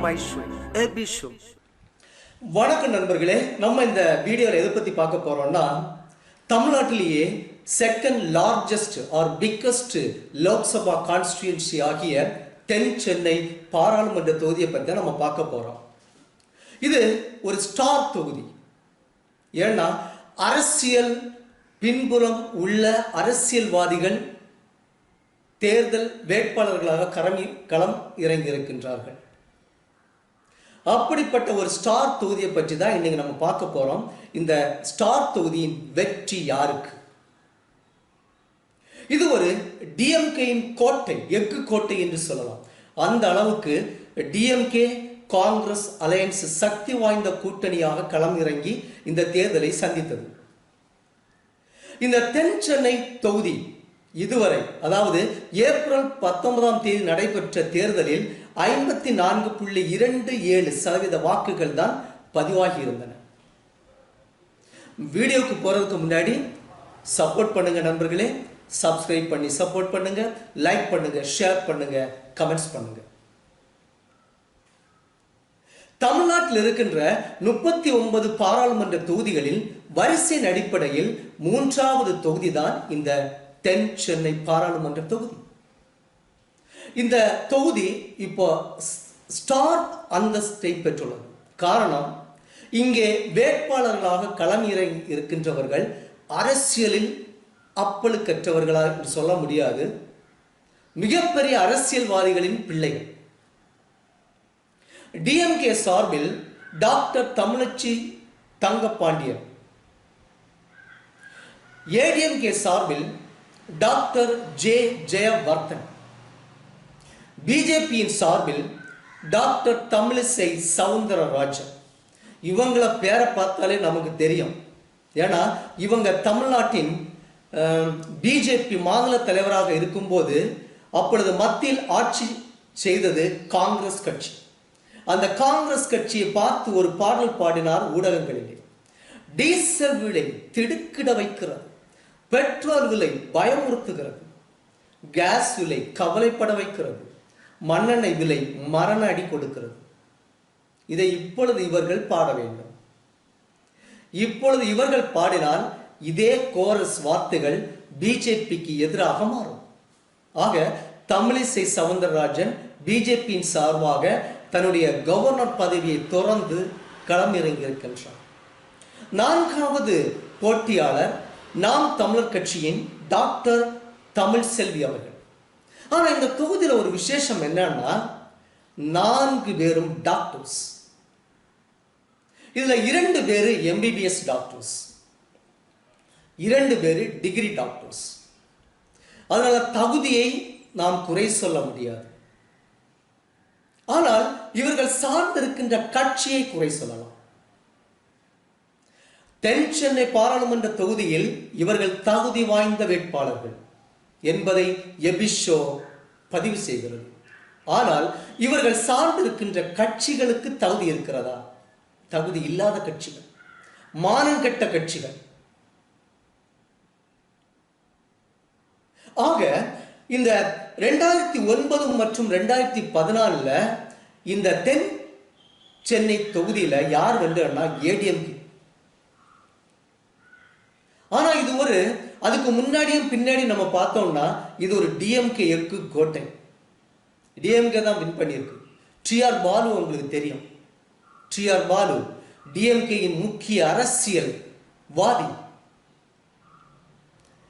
my show, AB show. வணக்கம் நண்பர்களே, நம்ம இந்த வீடியோவில் எதை பற்றி பார்க்க போகிறோம்னா, தமிழ்நாட்டிலேயே second largest or biggest Lok Sabha constituency ஆகிய தென் சென்னை பாராளுமன்ற தொகுதியை பற்றி நம்ம பார்க்க போகிறோம். இது ஒரு ஸ்டார் தொகுதி. ஏன்னா அரசியல் பின்புலம் உள்ள அரசியல்வாதிகள் தேர்தல் வேட்பாளர்களாக களம் இறங்கியிருக்கின்றார்கள். அப்படிப்பட்ட ஒரு ஸ்டார் தொகுதியை பற்றி தான் இன்னைக்கு நம்ம பார்க்க போறோம். இந்த ஸ்டார் தொகுதியின் வெற்றி யாருக்கு? இது ஒரு டிஎம்கேயின் கோட்டை, எஃகு கோட்டை என்று சொல்லலாம். அந்த அளவுக்கு டிஎம்கே காங்கிரஸ் அலையன்ஸ் சக்தி வாய்ந்த கூட்டணியாக களம் இறங்கி இந்த தேர்தலை சந்தித்தது. இந்த தென் சென்னை தொகுதி இதுவரை, அதாவது ஏப்ரல் 19 நடைபெற்ற தேர்தலில் 54.27% வாக்குகள் தான் பதிவாகி இருந்தன. வீடியோக்கு போறதுக்கு முன்னாடி சப்போர்ட் பண்ணுங்க நண்பர்களே. சப்ஸ்கிரைப் பண்ணி சப்போர்ட் பண்ணுங்க, லைக் பண்ணுங்க, ஷேர் பண்ணுங்க, கமெண்ட்ஸ் பண்ணுங்க. தமிழ்நாட்டில் இருக்கின்ற 39 பாராளுமன்ற தொகுதிகளில் வரிசையின் அடிப்படையில் 3வது தொகுதி தான் இந்த தென் சென்னை பாராளுமன்ற தொகுதி. இந்த தொகுதி இப்போ ஸ்டார் அந்தஸ்தை பெற்றுள்ளது. காரணம், இங்கே வேட்பாளர்களாக களம் இறங்கி இருக்கின்றவர்கள் அரசியலில் அப்பழுக்கற்றவர்களா என்று சொல்ல முடியாது, மிகப்பெரிய அரசியல்வாதிகளின் பிள்ளைகள். டிஎம்கே சார்பில் டாக்டர் தமிழச்சி தங்கப்பாண்டியன், ஏடிஎம்கே சார்பில் டாக்டர் ஜே ஜெயவர்தன், பிஜேபியின் சார்பில் டாக்டர் தமிழிசை சவுந்தரராஜன். இவங்கள பேரை பார்த்தாலே நமக்கு தெரியும். ஏன்னா இவங்க தமிழ்நாட்டின் பிஜேபி மாநில தலைவராக இருக்கும்போது அப்பொழுது மத்தியில் ஆட்சி செய்தது காங்கிரஸ் கட்சி. அந்த காங்கிரஸ் கட்சியை பார்த்து ஒரு பாடல் பாடினார் ஊடகங்களிலே. டீசல் விலை திடுக்கிட வைக்கிறது, பெட்ரோல் விலை பயமுறுத்துகிறது, கேஸ் விலை கவலைப்பட வைக்கிறது, மண்ணெண்ணெய் விலை மரண அடி கொடுக்கிறது. இதை இப்பொழுது இவர்கள் பாட வேண்டும். இப்பொழுது இவர்கள் பாடினால் இதே கோரஸ் வார்த்தைகள் பிஜேபிக்கு எதிராக மாறும். ஆக தமிழிசை சவுந்தரராஜன் பிஜேபியின் சார்பாக தன்னுடைய கவர்னர் பதவியை தொடர்ந்து களமிறங்கியிருக்கின்றார். 4வது போட்டியாளர் நாம் தமிழர் கட்சியின் டாக்டர் தமிழ்செல்வி அவர்கள். ஆனா இந்த தொகுதியில் ஒரு விசேஷம் என்னன்னா, 4 பேரும் டாக்டர்ஸ். இதுல 2 பேரு எம்பிபிஎஸ் டாக்டர்ஸ், 2 பேரு டிகிரி டாக்டர்ஸ். அதனால தகுதியை நாம் குறை சொல்ல முடியாது. ஆனால் இவர்கள் சார்ந்திருக்கின்ற கட்சியை குறை சொல்லலாம். தென் சென்னை பாராளுமன்ற தொகுதியில் இவர்கள் தகுதி வாய்ந்த வேட்பாளர்கள் என்பதை எபிஷோ பதிவு செய்கிறது. ஆனால் இவர்கள் சார்ந்திருக்கின்ற கட்சிகளுக்கு தகுதி இருக்கிறதா? தகுதி இல்லாத கட்சிகள், மானங்கெட்ட கட்சிகள். ஆக இந்த 2009 மற்றும் 2014 இந்த தென் சென்னை தொகுதியில யார் வென்றா? ஏடிஎம்கே. ஆனா இது ஒரு, அதுக்கு முன்னாடியும் பின்னாடி நம்ம பார்த்தோம்னா இது ஒரு டிஎம்கே எஃகு கோட்டை. டிஎம்கே தான் வின் பண்ணியிருக்கு. டிஆர் பாலு உங்களுக்கு தெரியும். டிஆர் பாலு டிஎம்கேயின் முக்கிய அரசியல் வாதி.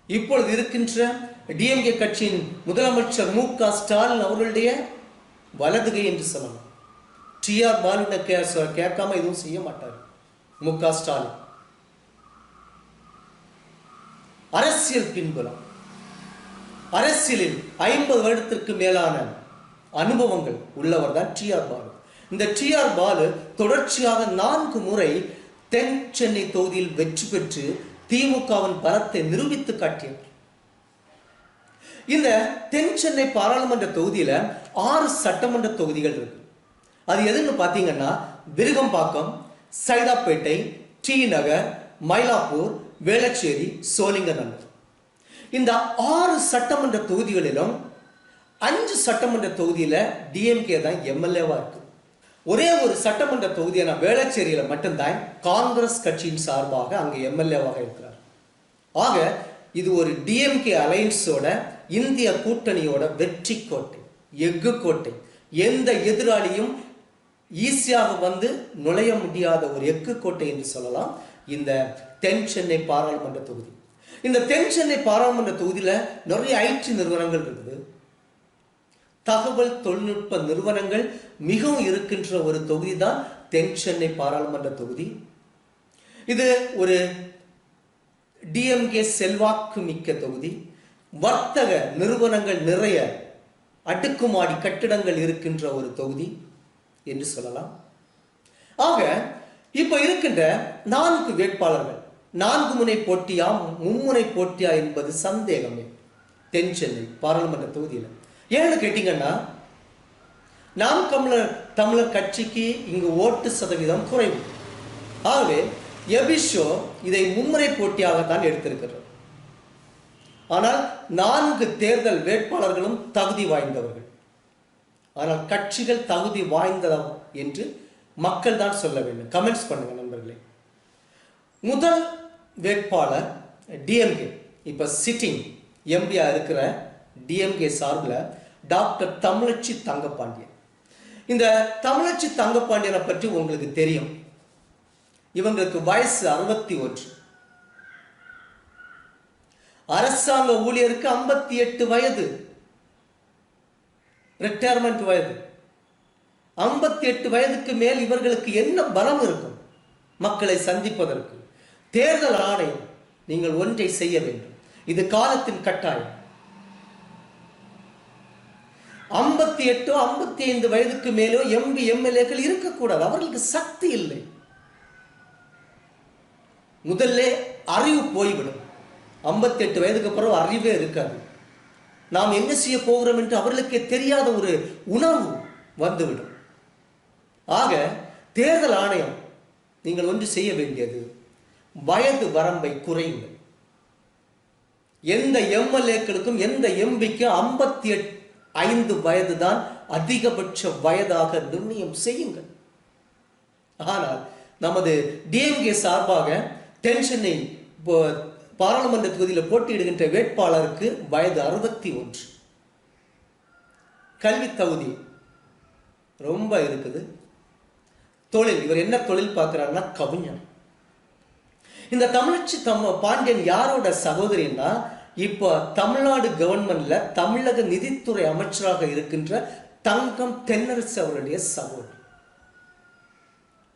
இப்பொழுது இருக்கின்ற டிஎம்கே கட்சியின் முதலமைச்சர் மு.க. ஸ்டாலின் அவர்களுடைய வலதுகை என்று சொல்லலாம். டிஆர் பாலு கேட்காம எதுவும் செய்ய மாட்டார் மு.க. ஸ்டாலின். அரசியல் பின்புலம், அரசியலில் 50 வருடத்திற்கு மேலான அனுபவங்கள் உள்ளவர் தான் டிஆர் பாலு. இந்த டிஆர் பாலு தொடர்ச்சியாக 4 முறை தென் சென்னை தொகுதியில் வெற்றி பெற்று திமுகவின் பலத்தை நிரூபித்து காட்டியவர். இந்த தென் சென்னை பாராளுமன்ற தொகுதியில 6 சட்டமன்ற தொகுதிகள் இருக்கு. அது எதுன்னு பாத்தீங்கன்னா, விருகம்பாக்கம், சைதாப்பேட்டை, டி நகர், மயிலாப்பூர், வேளச்சேரி, சோழிங்கநல்லூர். இந்த 6 சட்டமன்ற தொகுதிகளிலும் 5 சட்டமன்ற தொகுதியில டிஎம்கே தான் எம்எல்ஏவா இருக்கு. ஒரே ஒரு சட்டமன்ற தொகுதியான வேளச்சேரியில மட்டும்தான் காங்கிரஸ் கட்சியின் சார்பாக அங்கு எம்எல்ஏவாக இருக்கிறார். ஆக இது ஒரு டிஎம்கே அலையன்ஸோட இந்திய கூட்டணியோட வெற்றி கோட்டை, எஃகு கோட்டை. எந்த எதிராளியும் ஈஸியாக வந்து நுழைய முடியாத ஒரு எஃகு கோட்டை என்று சொல்லலாம் இந்த தென் சென்னை பாராளுமன்ற தொகுதி. இந்த தென் சென்னை பாராளுமன்ற தொகுதியில நிறைய ஐடி நிறுவனங்கள் இருக்குது, தகவல் தொழில்நுட்ப நிறுவனங்கள் மிகவும் இருக்கின்ற ஒரு தொகுதி தான் தென் சென்னை பாராளுமன்ற தொகுதி. இது ஒரு டிஎம்கே செல்வாக்கு மிக்க தொகுதி. வர்த்தக நிறுவனங்கள் நிறைய, அடுக்குமாடி கட்டிடங்கள் இருக்கின்ற ஒரு தொகுதி என்று சொல்லலாம். ஆக இப்ப இருக்கின்ற 4 வேட்பாளர்கள் 4 முனை போட்டியா மும்முனை போட்டியா என்பது சந்தேகமே தென் சென்னை பாராளுமன்ற தொகுதியில். ஏன்னு கேட்டீங்கன்னா, நாம் தமிழர் கட்சிக்கு இங்கு ஓட்டு சதவீதம் குறைவு. ஆகவே எபிஷோ இதை மும்முறை போட்டியாகத்தான் எடுத்திருக்கிறார். ஆனால் 4 தேர்தல் வேட்பாளர்களும் தகுதி வாய்ந்தவர்கள். ஆனால் கட்சிகள் தகுதி வாய்ந்ததா என்று மக்கள் தான் சொல்ல வேண்டும். கமெண்ட்ஸ் பண்ணுங்க நண்பர்களே. முதல் வேட்பாளர் டிஎம்கே, இப்ப சிட்டிங் எம்பியா இருக்கிற டிஎம்கே சார்பில் டாக்டர் தமிழச்சி தங்கப்பாண்டியன். இந்த தமிழச்சி தங்கப்பாண்டியனை பற்றி உங்களுக்கு தெரியும். இவங்களுக்கு வயசு 61. அரசாங்க ஊழியருக்கு 58 வயது ரிட்டையர்மெண்ட் வயது. 58 வயதுக்கு மேல் இவர்களுக்கு என்ன பலம் இருக்கும் மக்களை சந்திப்பதற்கு? தேர்தல் ஆணையம், நீங்கள் ஒன்றை செய்ய வேண்டும், இது காலத்தின் கட்டாயம். 58 55 வயதுக்கு மேலோ எம்பி எம்எல்ஏக்கள் இருக்கக்கூடாது. அவர்களுக்கு சக்தி இல்லை. முதல்ல அறிவு போய்விடும். 58 வயதுக்கு பிறகு அறிவே இருக்காது. நாம் என்ன செய்ய போகிறோம் என்று அவர்களுக்கே தெரியாத ஒரு உணர்வு வந்துவிடும். ஆக தேர்தல் ஆணையம் நீங்கள் ஒன்று செய்ய வேண்டியது, வயது வரம்பை குறையுங்கள். எந்த எம்எல்ஏக்களுக்கும் எந்த எம்பிக்கும் 58 வயது தான் அதிகபட்ச வயதாக நிர்ணயம் செய்யுங்கள். ஆனால் நமது டிஎம்கே சார்பாக தென் சென்னை பாராளுமன்ற தொகுதியில் போட்டியிடுகின்ற வேட்பாளருக்கு வயது 61. கல்வி தகுதி ரொம்ப இருக்குது. தொழில், இவர் என்ன தொழில் பார்க்கிறாருன்னா கவிஞர். இந்த தமிழச்சி பாண்டியன் யாரோட சகோதரின்னா, இப்போ தமிழ்நாடு கவர்மெண்ட்ல தமிழக நிதித்துறை அமைச்சராக இருக்கின்ற தங்கம் தென்னரசு அவருடைய சகோதரி.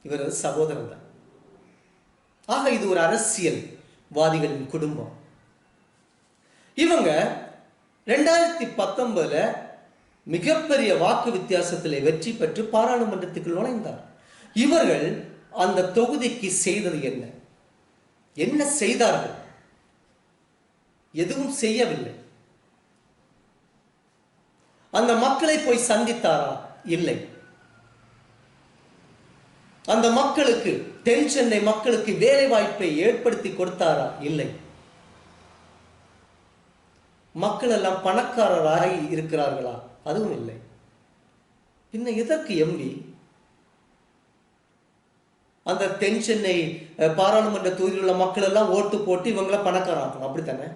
இவரது சகோதரன் தான். ஆக இது ஒரு அரசியல்வாதிகளின் குடும்பம். இவங்க 2019 மிகப்பெரிய வாக்கு வித்தியாசத்தில் வெற்றி பெற்று பாராளுமன்றத்துக்கு நுழைந்தார். இவர்கள் அந்த தொகுதிக்கு செய்தது என்ன? என்ன செய்தார்கள்? எதுவும் செய்யவில்லை. அந்த மக்களை போய் சந்தித்தாரா? இல்லை. அந்த மக்களுக்கு, தென் சென்னை மக்களுக்கு வேலை வாய்ப்பை ஏற்படுத்தி கொடுத்தாரா? இல்லை. மக்கள் எல்லாம் பணக்காரராகி இருக்கிறார்களா? அதுவும் இல்லை. இன்னும் எதற்கு எம்பி? அந்த தென் சென்னை பாராளுமன்ற தொகுதியில் உள்ள மக்கள் எல்லாம் ஓட்டு போட்டு இவங்களை பணக்காராக்கணும், அப்படித்தானே?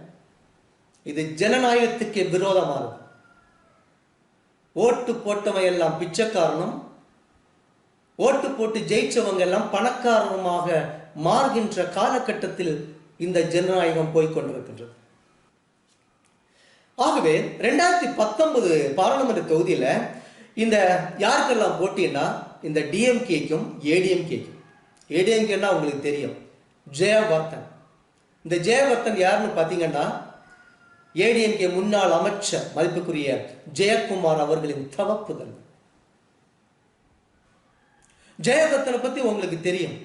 இது ஜனநாயகத்துக்கு விரோதமானது. ஓட்டு போட்டவன் எல்லாம் பிச்சைக்காரனும், ஓட்டு போட்டு ஜெயிச்சவங்க எல்லாம் பணக்காரனுமாக மாறுகின்ற காலகட்டத்தில் இந்த ஜனநாயகம் போய்கொண்டிருக்கின்றது. ஆகவே 2019 பாராளுமன்ற தொகுதியில இந்த யாருக்கெல்லாம் போட்டின்னா, இந்த டிஎம்கேக்கும் ஏடிஎம்கேக்கும். ஏடிஎம்கேன்னா உங்களுக்கு தெரியும், ஜெயவர்தன். இந்த ஜெயவர்தன் யாருன்னு பார்த்தீங்கன்னா, ஏடிஎம்கே முன்னாள் அமைச்சர் மதிப்புக்குரிய ஜெயக்குமார் அவர்களின் தவப்புதல். ஜெயவர்தனை பத்தி உங்களுக்கு தெரியும்.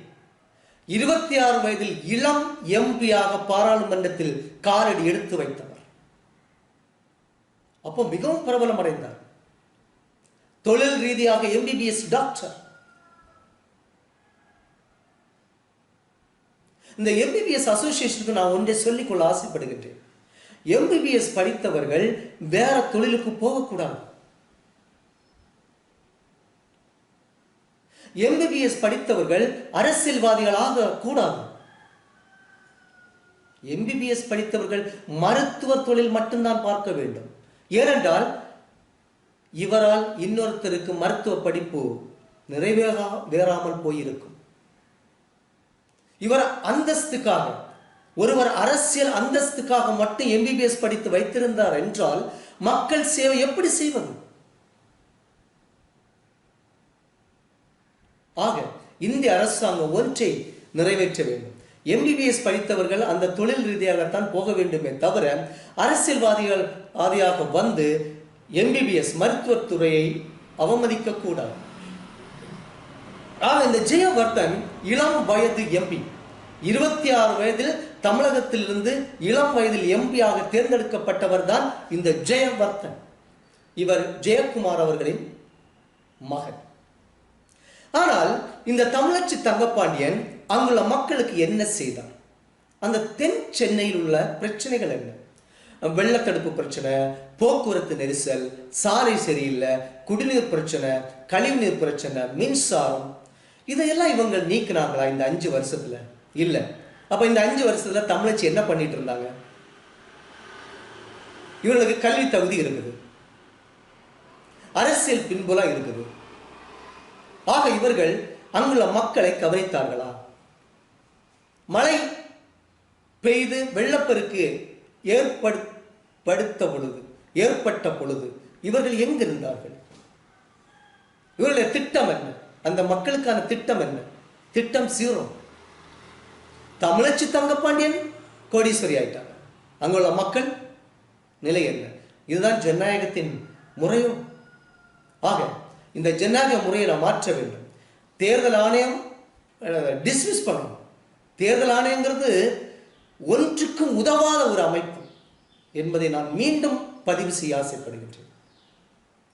26 வயதில் இளம் எம்பியாக பாராளுமன்றத்தில் காலடி எடுத்து வைத்தவர். அப்போ மிகவும் பிரபலம் அடைந்தார். தொழில் ரீதியாக எம்பிபிஎஸ் டாக்டர். இந்த எம்பிபிஎஸ் அசோசியேஷனுக்கு நான் ஒன்றை சொல்லிக்கொள்ள ஆசைப்படுகின்றேன். எம்பிபிஎஸ் படித்தவர்கள் வேற தொழிலுக்கு போகக்கூடாது. எம்பிபிஎஸ் படித்தவர்கள் அரசியல்வாதிகளாக கூடாது. எம்பிபிஎஸ் படித்தவர்கள் மருத்துவ தொழில் மட்டும்தான் பார்க்க வேண்டும். ஏனென்றால் இவரால் இன்னொருத்தருக்கு மருத்துவ படிப்பு நிறைவேறாமல் போயிருக்கும். இவர் அந்தஸ்துக்காக, ஒருவர் அரசியல் அந்தஸ்துக்காக மட்டும் எம்பிபிஎஸ் படித்து வைத்திருந்தார் என்றால் மக்கள் சேவை எப்படி செய்வது? ஆக இந்திய அரசாங்கம் ஒன்றை நிறைவேற்ற வேண்டும். எம்பிபிஎஸ் படித்தவர்கள் அந்த தொழில் ரீதியாகத்தான் போக வேண்டுமே தவிர அரசியல்வாதியாக வந்து எம்பிபிஎஸ் மருத்துவத்துறையை அவமதிக்க கூடாது. ஆக இந்த ஜெயவர்தன் இளம் வயது எம்பி, 26 வயதில் தமிழகத்திலிருந்து இளம் வயதில் எம்பியாக தேர்ந்தெடுக்கப்பட்டவர் தான் இந்த ஜெயவர்தன். இவர் ஜெயக்குமார் அவர்களின் மகன். ஆனால் இந்த தமிழச்சி தங்கப்பாண்டியன் அங்குள்ள மக்களுக்கு என்ன செய்தார்? அந்த தென் சென்னையில் உள்ள பிரச்சனைகள் என்ன? வெள்ளத்தடுப்பு பிரச்சனை, போக்குவரத்து நெரிசல், சாலை சரியில்லை, குடிநீர் பிரச்சனை, கழிவுநீர் பிரச்சனை, மின்சாரம், இதையெல்லாம் இவங்க நீக்கினாங்களா இந்த 5 வருஷத்துல? இல்லை. அப்ப இந்த 5 வருஷத்துல தமிழச்சி என்ன பண்ணிட்டு இருந்தாங்க? இவர்களுக்கு கல்வி தகுதி இருக்குது, அரசியல் பின்புலம் இருக்குது. ஆக இவர்கள் அங்குள்ள மக்களை கவனித்தார்களா? மழை பெய்து வெள்ளப்பெருக்கு ஏற்பட்ட பொழுது இவர்கள் எங்கிருந்தார்கள்? இவர்களுடைய திட்டம் என்ன? அந்த மக்களுக்கான திட்டம் என்ன? திட்டம் 0. தமிழச்சி தங்கப்பாண்டியன் கோடீஸ்வரி ஆயிட்டாங்க. அங்குள்ள மக்கள் நிலை என்ன? இதுதான் ஜனநாயகத்தின் முறையோ? ஆக இந்த ஜனநாயக முறையை நாம் மாற்ற வேண்டும். தேர்தல் ஆணையம் டிஸ்மிஸ் பண்ணணும். தேர்தல் ஆணையங்கிறது ஒன்றுக்கும் உதவாத ஒரு அமைப்பு என்பதை நான் மீண்டும் பதிவு செய்ய ஆசைப்படுகின்றேன்.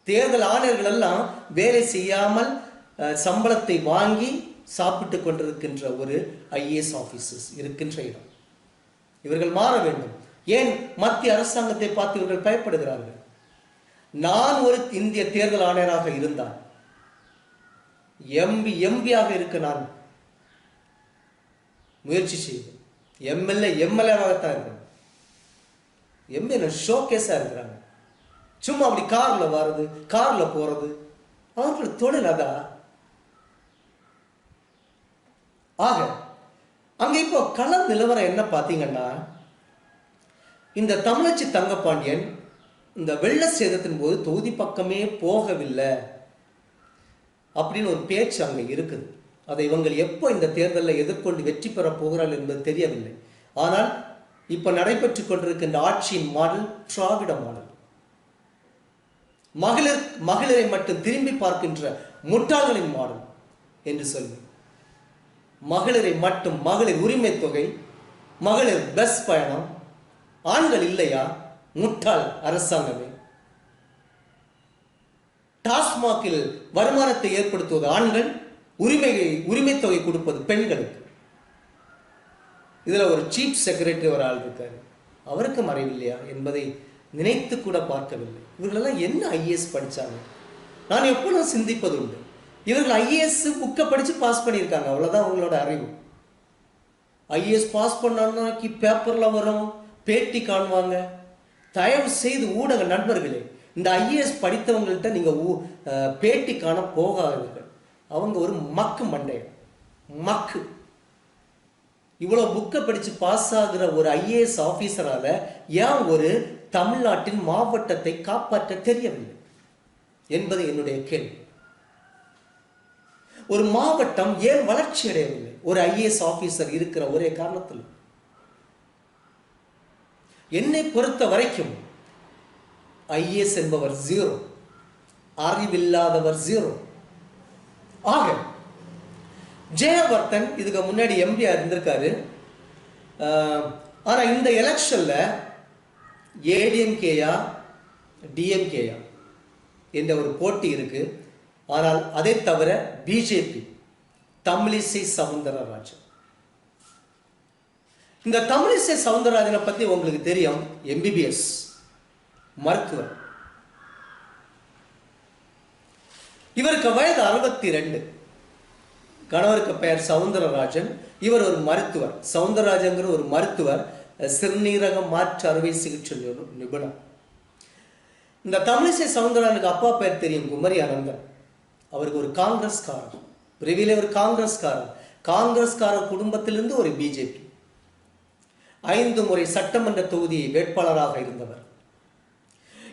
தேர்தல் ஆணையர்கள் எல்லாம் வேலை செய்யாமல் சம்பளத்தை வாங்கி சாப்பிட்டு கொண்டிருக்கின்ற ஒரு ஐஏஎஸ் ஆபீசர்ஸ் இருக்கின்ற இடம். இவர்கள் மாற வேண்டும். ஏன் மத்திய அரசாங்கத்தை பார்த்து இவர்கள் பயப்படுகிறார்கள்? நான் ஒரு இந்திய தேர்தல் ஆணையராக இருந்தால் எம்பியாக இருக்க நான் முயற்சி செய்வேன். எம்எல்ஏவாகத்தான் இருக்கணும். எம்பி ஷோ கேஸா இருக்கிறாங்க. சும்மா அப்படி கார்ல வர்றது, கார்ல போறது, அவர்கள் தொழில் அதா. ஆக அங்க இப்போ கள நிலவரம் என்ன பார்த்தீங்கன்னா, இந்த தமிழச்சி தங்கப்பாண்டியன் இந்த வெள்ள சேதத்தின் போது தொகுதி பக்கமே போகவில்லை அப்படின்னு ஒரு பேச்சு அங்க இருக்குது. அதை இவங்க எப்போ இந்த தேர்தலில் எதிர்கொண்டு வெற்றி பெற போகிறார்கள் என்பது தெரியவில்லை. ஆனால் இப்ப நடைபெற்றுக் கொண்டிருக்கின்ற ஆட்சியின் மாடல் திராவிட மாடல். மகளிரை மட்டும் திரும்பி பார்க்கின்ற முட்டாள்களின் மாடல் என்று சொல்லி, மகளிரை மட்டும், மகளிர் உரிமை தொகை, மகளிர் பஸ் பயணம், ஆண்கள் இல்லையா? முட்டாள் அரசாங்கமே. டாஸ்மாகில் வருமானத்தை ஏற்படுத்துவது ஆண்கள், உரிமை தொகை கொடுப்பது பெண்களுக்கு. இதுல ஒரு சீஃப் செக்ரட்டரி ஒரு ஆள் இருக்காரு, அவருக்கு மறைவில்லையா என்பதை நினைத்து கூட பார்க்கவில்லை. இவர்களெல்லாம் என்ன ஐஏஎஸ் படிச்சாங்க? நான் எப்பொழுதும் சிந்திப்பது உண்டு. இவர்கள் ஐஏஎஸ் புக்கை படிச்சு பாஸ் பண்ணியிருக்காங்க, அவ்வளவுதான் அவங்களோட அறிவு. ஐஏஎஸ் பாஸ் பண்ணாக்கி பேப்பர்ல வரும், பேட்டி காணுவாங்க. தயவு செய்து ஊடக நண்பர்களே, இந்த ஐஏஎஸ் படித்தவங்கள்ட்ட நீங்க பேட்டி காண போகாதீர்கள். அவங்க ஒரு மக்கு மண்டைய மக்கு. இவ்வளவு புக்கை படிச்சு பாஸ் ஆகிற ஒரு ஐஏஎஸ் ஆபீசரால ஏன் ஒரு தமிழ்நாட்டின் மாவட்டத்தை காப்பாற்ற தெரியவில்லை என்பது என்னுடைய கேள்வி. ஒரு மாவட்டம் ஏன் வளர்ச்சி அடையவில்லை? ஒரு ஐஏஎஸ் ஆபீசர் இருக்கிற ஒரே காரணத்தில். என்னை பொறுத்த வரைக்கும் ஐஏஎஸ் என்பவர் 0, அறிவில்லாதவர் 0. ஆக ஜெயவர்தன் இதுக்கு முன்னாடி எம்பியா இருந்திருக்காரு. ஆனா இந்த எலெக்ஷன்ல ஏடிஎம்கேயா டிஎம்கேயா என்ற ஒரு போட்டி இருக்கு. ஆனால் அதை தவிர பிஜேபி, தமிழிசை சவுந்தரராஜன். இந்த தமிழிசை சவுந்தரராஜனை பத்தி உங்களுக்கு தெரியும், எம்பிபிஎஸ் மருத்துவர். இவருக்கு வயது 62. கணவருக்கு பெயர் சவுந்தரராஜன். இவர் ஒரு மருத்துவர். சவுந்தரராஜங்கிற ஒரு மருத்துவர், சிறுநீரக மாற்று அறுவை சிகிச்சை நிபுணர். இந்த தமிழிசை சவுந்தரராஜனுக்கு அப்பா பெயர் தெரியும், குமரி அனந்தன். அவருக்கு ஒரு காங்கிரஸ்காரர், விரைவில் ஒரு காங்கிரஸ்காரர் குடும்பத்திலிருந்து ஒரு பிஜேபி. 5 முறை சட்டமன்ற தொகுதி வேட்பாளராக இருந்தவர்.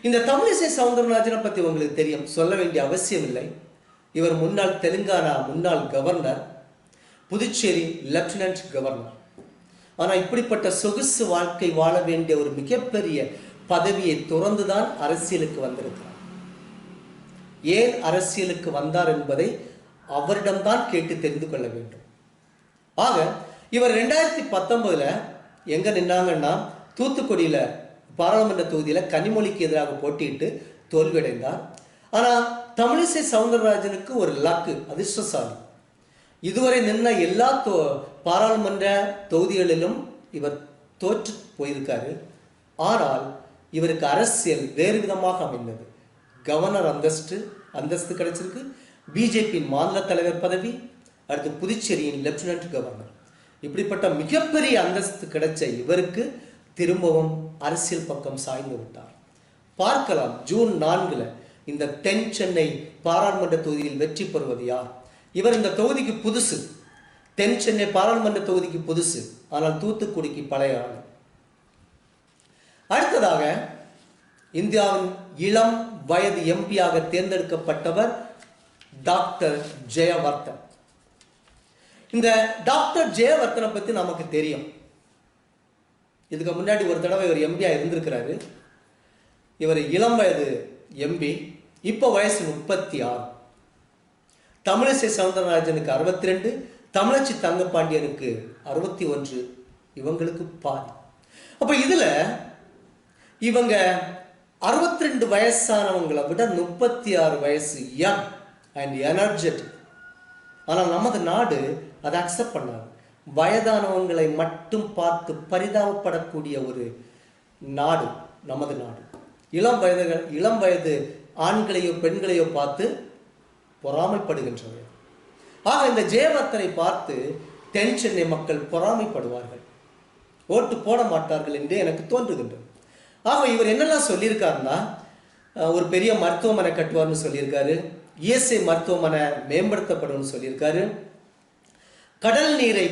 இந்த தமிழிசை சவுந்தரராஜனை பற்றி உங்களுக்கு தெரியும், சொல்ல வேண்டிய அவசியம் இல்லை. இவர் முன்னாள் தெலுங்கானா முன்னாள் கவர்னர், புதுச்சேரி லெப்டினன்ட் கவர்னர். ஆனால் இப்படிப்பட்ட சொகுசு வாழ்க்கை வாழ வேண்டிய ஒரு மிகப்பெரிய பதவியை துறந்துதான் அரசியலுக்கு வந்திருக்கிறார். ஏன் அரசியலுக்கு வந்தார் என்பதை அவரிடம்தான் கேட்டு தெரிந்து கொள்ள வேண்டும். ஆக இவர் 2019 எங்க நின்னாங்கன்னா, தூத்துக்குடியில பாராளுமன்ற தொகுதியில கனிமொழிக்கு எதிராக போட்டியிட்டு தோல்வியடைந்தார். ஆனா தமிழிசை சவுந்தரராஜனுக்கு ஒரு லக்கு, அதிர்ஷ்டசாலி. இதுவரை நின்ன எல்லா பாராளுமன்ற தொகுதிகளிலும் இவர் தோற்று போயிருக்காரு. ஆனால் இவருக்கு அரசியல் வேறு விதமாக அமைந்தது. கவர்னர் அந்தஸ்து கிடைச்சிருக்கு, பிஜேபி மாநில தலைவர் பதவி, அடுத்து புதுச்சேரியின் லெப்டினன்ட் கவர்னர். இப்படிப்பட்ட மிகப்பெரிய அந்தஸ்து கிடைச்ச இவருக்கு திரும்பவும் அரசியல் பக்கம் சாய்ந்து விட்டார். பார்க்கலாம் ஜூன் 4 இந்த தென் சென்னை பாராளுமன்ற தொகுதியில் வெற்றி பெறுவது யார். இவர் இந்த தொகுதிக்கு புதுசு, தென் சென்னை பாராளுமன்ற தொகுதிக்கு புதுசு, ஆனால் தூத்துக்குடிக்கு பழைய ஆள். அடுத்ததாக இந்தியாவின் இளம் வயது எம்பியாக தேர்ந்தெடுக்கப்பட்டவர் டாக்டர் ஜெயவர்தன். இந்த டாக்டர் ஜெயவர்தனை பற்றி நமக்கு தெரியும். இதுக்கு முன்னாடி ஒரு தடவை இவர் எம்பியா இருந்திருக்கிறாரு. இவர் இளம் வயது எம்பி, இப்போ வயசு 36. தமிழிசை சவுந்தரராஜனுக்கு 62, தமிழச்சி தங்கப்பாண்டியனுக்கு 61, இவங்களுக்கு பாதி. அப்ப இதுல இவங்க 62 வயசானவங்களை விட 36 வயசு யங் அண்ட் எனர்ஜெட்டிக். ஆனால் நமது நாடு அதை அக்செப்ட் பண்ணாது. வயதானவங்களை மட்டும் பார்த்து பரிதாபப்படக்கூடிய ஒரு நாடு நமது நாடு. இளம் வயது ஆண்களையோ பெண்களையோ பார்த்து பொறாமைப்படுகின்றனர். ஆக இந்த ஜெயவர்தனை பார்த்து தென் சென்னை மக்கள் பொறாமைப்படுவார்கள், ஓட்டு போட மாட்டார்கள் என்று எனக்கு தோன்றுகின்றது. ஆக இவர் என்னெல்லாம் சொல்லியிருக்காருன்னா, ஒரு பெரிய மருத்துவமனை கட்டுவார்னு சொல்லியிருக்காரு, இஎஸ்ஐ மருத்துவமனை மேம்படுத்தப்படும் சொல்லியிருக்காரு, கடல் நீரை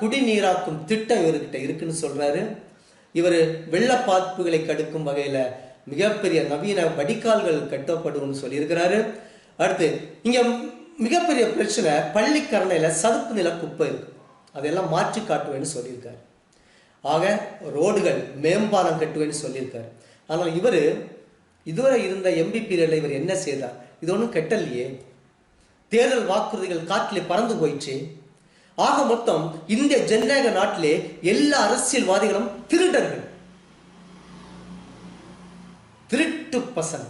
குடிநீராக்கும் திட்டம் இவர்கிட்ட இருக்குன்னு சொல்றாரு. இவர் வெள்ளப்பாய்ப்புகளை தடுக்கும் வகையில மிகப்பெரிய நவீன வடிகால்கள் கட்டப்படும் சொல்லியிருக்கிறாரு. அடுத்து இங்க மிகப்பெரிய பிரச்சனை, பள்ளிக்கரணையில சதுப்பு நில குப்பை இருக்கு, அதெல்லாம் மாற்றி காட்டுவேன்னு சொல்லியிருக்காரு. ஆக ரோடுகள் மேம்பாலம் கட்டுவேன்னு சொல்லியிருக்காரு. ஆனால் இவர் இதுவரை இருந்த எம்பி பீரியட்ல இவர் என்ன செய்தார்? இது ஒன்றும் கெட்டலையே. தேர்தல் வாக்குறுதிகள் காற்றிலே பறந்து போயிடுச்சு. ஆக மொத்தம் இந்திய ஜனநாயக நாட்டிலே எல்லா அரசியல்வாதிகளும் திருடர்கள், திருட்டு பசங்க.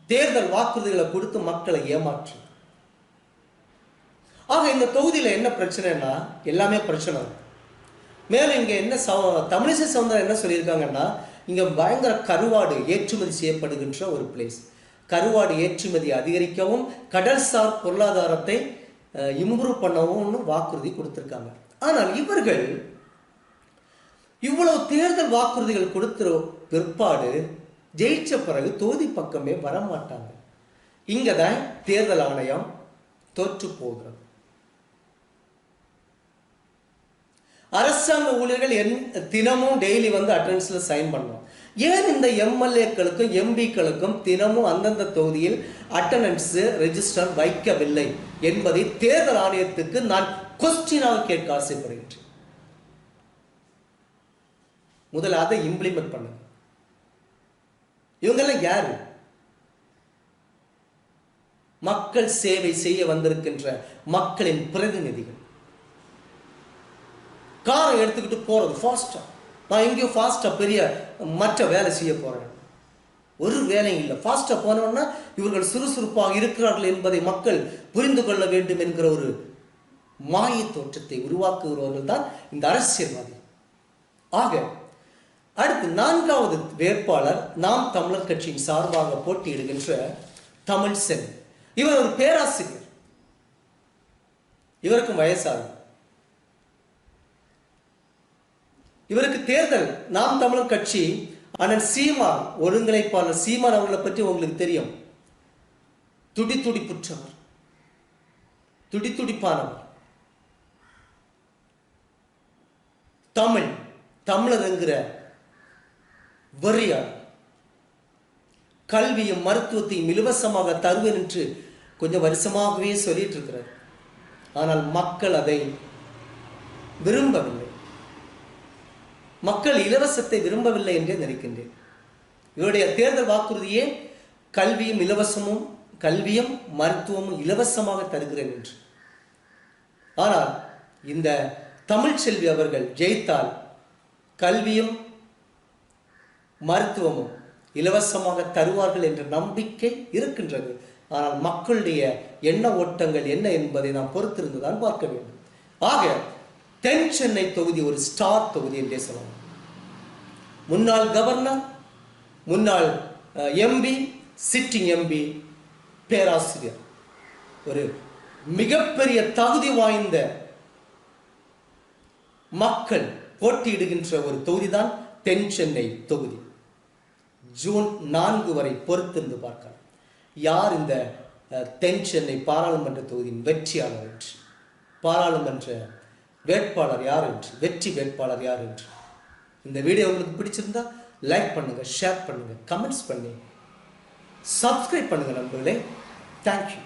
தேர்தல் வாக்குறுதிகளை கொடுத்து மக்களை ஏமாற்று. ஆக இந்த தொகுதியில என்ன பிரச்சனைனா, எல்லாமே பிரச்சனை. மேலும் இங்க என்ன தமிழிசை சவுந்தரராஜன் என்ன சொல்லியிருக்காங்கன்னா, இங்க பயங்கர கருவாடு ஏற்றுமதி செய்யப்படுகின்ற ஒரு பிளேஸ். கருவாடு ஏற்றுமதி அதிகரிக்கவும் கடல்சார் பொருளாதாரத்தை இம்ப்ரூவ் பண்ணவும் வாக்குறுதி கொடுத்திருக்காங்க. ஆனால் இவர்கள் இவ்வளவு தேர்தல் வாக்குறுதிகள் கொடுத்த பிற்பாடு ஜெயிச்ச பிறகு தொகுதி பக்கமே வரமாட்டாங்க. இங்கதான் தேர்தல் ஆணையம் தோற்று போகிறது. அரசாங்க ஊழியர்கள் தினமும் டெய்லி வந்து அட்டெண்டன்ஸ்ல சைன் பண்ணணும். ஏன் இந்த எம்எல்ஏக்களுக்கும் எம்பிக்களுக்கும் தினமும் அந்தந்த தொகுதியில் அட்டெண்டன்ஸ் ரெஜிஸ்டர் வைக்கவில்லை என்பதை தேர்தல் ஆணையத்துக்கு நான் கொஸ்டினாக கேட்க ஆசைப்படுகின்றேன். முதல்ல அதை இம்ப்ளிமெண்ட் பண்ணுங்க. இவங்கெல்லாம் யாரு? மக்கள் சேவை செய்ய வந்திருக்கின்ற மக்களின் பிரதிநிதிகள். காரை எடுத்துக்கிட்டு போறது ஃபாஸ்டா, நான் எங்கேயோ ஃபாஸ்டா பெரிய மற்ற வேலை செய்ய போறேன், ஒரு வேலையும் இல்லை. ஃபாஸ்டா போனோம்னா இவர்கள் சுறுசுறுப்பாக இருக்கிறார்கள் என்பதை மக்கள் புரிந்து கொள்ள வேண்டும் என்கிற ஒரு மாய தோற்றத்தை உருவாக்குகிறவர்கள் தான் இந்த அரசியல்வாதி. ஆக அடுத்து 4வது வேட்பாளர் நாம் தமிழர் கட்சியின் சார்பாக போட்டியிடுகின்ற தமிழ்செல்வன். இவர் ஒரு பேராசிரியர். இவருக்கும் வயசாகும். இவருக்கு தேர்தல் நாம் தமிழர் கட்சி அண்ணன் சீமான், ஒருங்கிணைப்பாளர் சீமான் அவர்களை பற்றி உங்களுக்கு தெரியும். துடித்துடிப்புற்றவர், துடித்துடிப்பானவர், தமிழர் என்கிற வெறியார், கல்வியும் மருத்துவத்தையும் இலவசமாக தருவேன் என்று கொஞ்சம் வருஷமாகவே சொல்லிட்டு இருக்கிறார். ஆனால் மக்கள் அதை விரும்பவில்லை. மக்கள் இலவசத்தை விரும்பவில்லை என்றே நினைக்கின்றேன். இவருடைய தேர்தல் வாக்குறுதியே கல்வியும் மருத்துவமும் இலவசமாக தருகிறேன் என்று. ஆனால் இந்த தமிழ்ச்செல்வி அவர்கள் ஜெயித்தால் கல்வியும் மருத்துவமும் இலவசமாக தருவார்கள் என்ற நம்பிக்கை இருக்கின்றது. ஆனால் மக்களுடைய எண்ண ஓட்டங்கள் என்ன என்பதை நாம் பொறுத்திருந்துதான் பார்க்க வேண்டும். ஆக தென் சென்னை தொகுதி ஒரு ஸ்டார் தொகுதி என்றே சொல்லலாம். முன்னாள் கவர்னர், முன்னாள் எம்பி, சிட்டிங் எம்பி, பேராசிரியர், ஒரு மிகப்பெரிய தகுதி வாய்ந்த மக்கள் போட்டியிடுகின்ற ஒரு தொகுதிதான் தென் சென்னை தொகுதி. ஜூன் 4 வரை பொறுத்திருந்து பார்க்கலாம் யார் இந்த தென் சென்னை பாராளுமன்ற தொகுதியின் வெற்றியாளர் என்று, பாராளுமன்ற வேட்பாளர் யார் என்று, வெற்றி வேட்பாளர் யார் என்று. இந்த வீடியோ உங்களுக்கு பிடிச்சிருந்தா லைக் பண்ணுங்க, ஷேர் பண்ணுங்க, கமெண்ட்ஸ் பண்ணி சப்ஸ்கிரைப் பண்ணுங்க நண்பர்களே. தேங்க்யூ.